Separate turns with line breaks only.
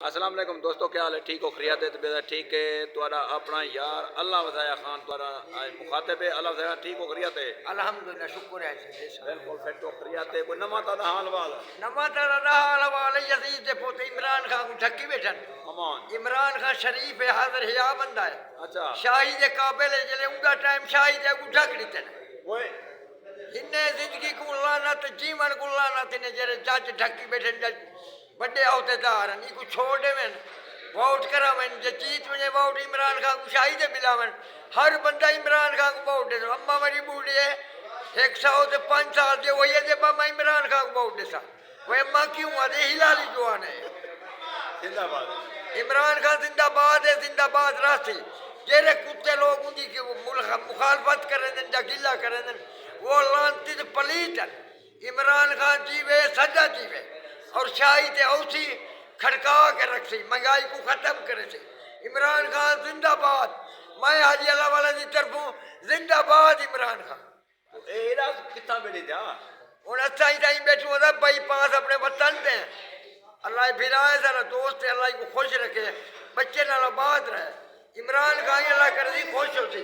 السلام علیکم دوستو، کیا حال ہے؟ ٹھیک ہو؟ خیریت ہے؟ طبیعت ٹھیک ہے؟ تھوڑا اپنا یار اللہ وضایا خان تھوڑا مخاطب ہے۔ اللہ وضایا ٹھیک ہو؟ خیریت ہے؟
الحمدللہ شکر ہے
بالکل فٹ ہو، خیریت ہے؟ کوئی نما تا حال وال
نماتا رہا والے یزید دے پوتے عمران خان کو ٹھکی بیٹھن۔
امان
عمران خان شریف ہے، حاضر حیا بندہ ہے،
اچھا
شاہی دے قابل ہے، جلے اوندا ٹائم شاہی دے کو ٹھک دیتے ہیں۔
وہ
انہیں زندگی کو لعنت، جیون کو لعنت نے جڑے جج ٹھکی بیٹھن، جج بڑے عہدیدار ہیں، کو چھوڑ دے میں ووٹ کراویں، جے جیت وجے ووٹ عمران خان کو شاہی دے ملاویں، ہر بندہ عمران خان کو ووٹ دے دو۔ اما میری بوڑھی ہے 105 سال دے وہی ہے جے میں عمران خان کو ووٹ دے سا، وہ اما کیوں آدھے ہلالی جوان ہے۔
زندہ باد
عمران خان زندہ باد ہے، زندہ باد راسی جیرے کتے لوگ ان کی مخالفت کریں دن جا گلہ کریں دن وہ لانتی تو پلیت ہے۔ عمران خان جیوے سجا جیوے اور شاہی تے اوسی کھڑکا کے رکھ سی، مہنگائی کو ختم کرے سی۔ عمران خان زندہ باد، میں حاجی اللہ والا دی طرفوں زندہ باد عمران خان۔
اے راز کتنا بیٹی تھا
ان اچھا ہی تائیں بیٹھوں دا بائی پاس اپنے وطن دیں، اللہ بھیرائے ذرا دوست اللہ کو خوش رکھے، بچے نال آباد رہے۔ عمران خان اللہ کر دی خوش ہو سی۔